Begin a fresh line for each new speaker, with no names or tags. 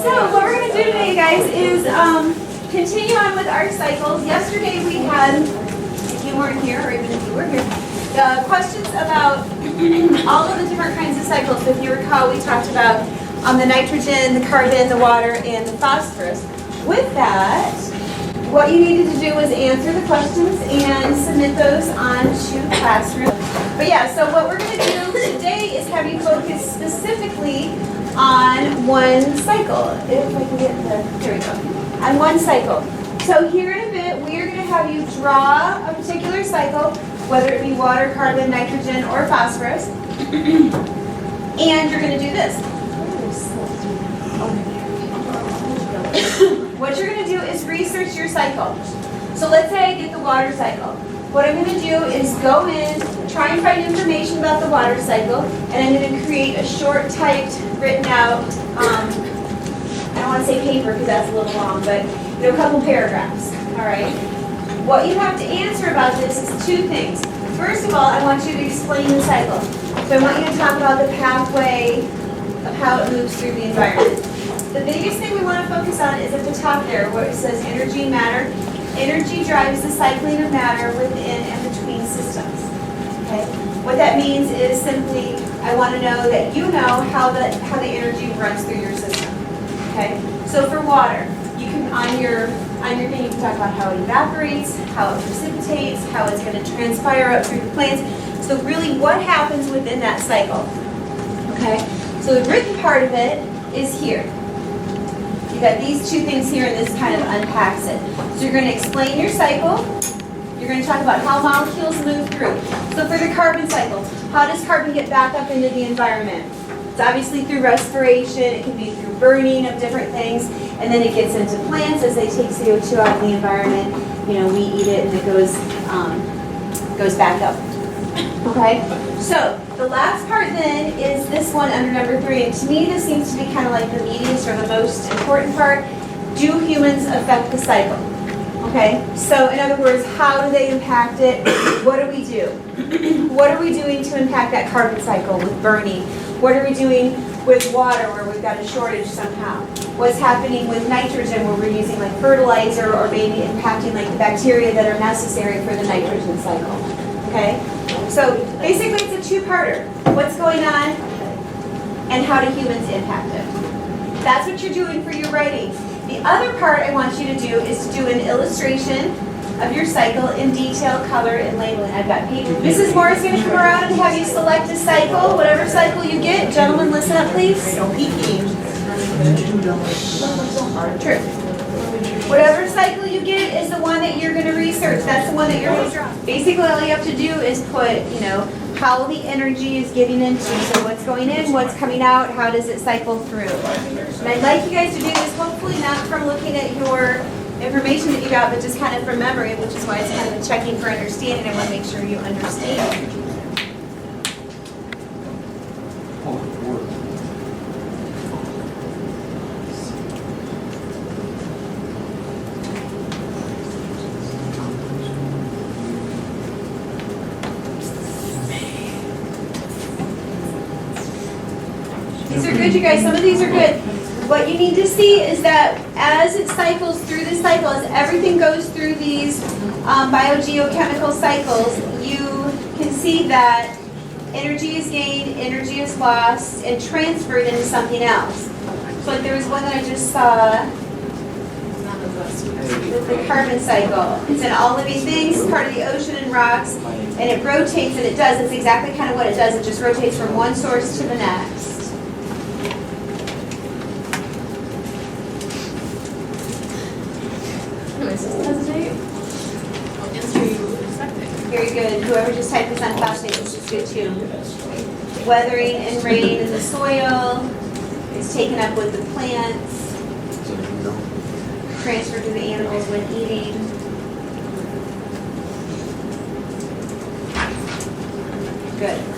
So what we're going to do today, guys, is continue on with our cycles. Yesterday we had, if you weren't here, or even if you were here, the questions about all of the different kinds of cycles. So if you recall, we talked about the nitrogen, the carbon, the water, and the phosphorus. With that, what you needed to do was answer the questions and submit those onto Classroom. But yeah, so what we're going to do today is have you focus specifically on one cycle. If I can get the, there we go, on one cycle. So here in a bit, we are going to have you draw a particular cycle, whether it be water, carbon, nitrogen, or phosphorus. And you're going to do this. What you're going to do is research your cycle. So let's say I get the water cycle. What I'm going to do is go in, try and find information about the water cycle, and I'm going to create a short typed, written out, I don't want to say paper because that's a little long, but a couple paragraphs, all right? What you have to answer about this is two things. First of all, I want you to explain the cycle. So I want you to talk about the pathway of how it moves through the environment. The biggest thing we want to focus on is at the top there where it says energy and matter. Energy drives the cycling of matter within and between systems. Okay? What that means is simply, I want to know that you know how the energy runs through your system. Okay? So for water, you can on your thing you can talk about how it evaporates, how it precipitates, how it's going to transpire up through the plants. So really, what happens within that cycle? Okay? So the written part of it is here. You've got these two things here, and this kind of unpacks it. So you're going to explain your cycle. You're going to talk about how molecules move through. So for the carbon cycle, how does carbon get back up into the environment? It's obviously through respiration. It can be through burning of different things. And then it gets into plants as they take CO2 out of the environment. We eat it, and it goes back up. Okay? So the last part then is this one under number 3. And to me, this seems to be kind of like the meatiest or the most important part. Do humans affect the cycle? Okay? So in other words, how do they impact it? What do we do? What are we doing to impact that carbon cycle with burning? What are we doing with water where we've got a shortage somehow? What's happening with nitrogen where we're using like fertilizer or maybe impacting like the bacteria that are necessary for the nitrogen cycle? Okay? So basically it's a two-parter. What's going on and how do humans impact it? That's what you're doing for your writing. The other part I want you to do is to do an illustration of your cycle in detail, color, and labeling. I've got paper. Mrs. Moore is going to come around and have you select a cycle, whatever cycle you get. Gentlemen, listen up, please. True. Whatever cycle you get is the one that you're going to research. That's the one that you're going to draw. Basically, all you have to do is put, how the energy is getting into. So what's going in, what's coming out, how does it cycle through. And I'd like you guys to do this hopefully not from looking at your information that you got, but just kind of from memory, which is why it's kind of a checking for understanding. I want to make sure you understand. These are good, you guys. Some of these are good. What you need to see is that as it cycles through the cycle, as everything goes through these biogeochemical cycles, you can see that energy is gained, energy is lost, and transferred into something else. So like there was one that I just saw with the carbon cycle. It's in all living things, part of the ocean and rocks, and it rotates, and it does. It's exactly kind of what it does. It just rotates from one source to the next. Very good. Whoever just typed this on flash tables is good too. Weathering and rain in the soil is taken up with the plants, transferred to the animals when eating. Good.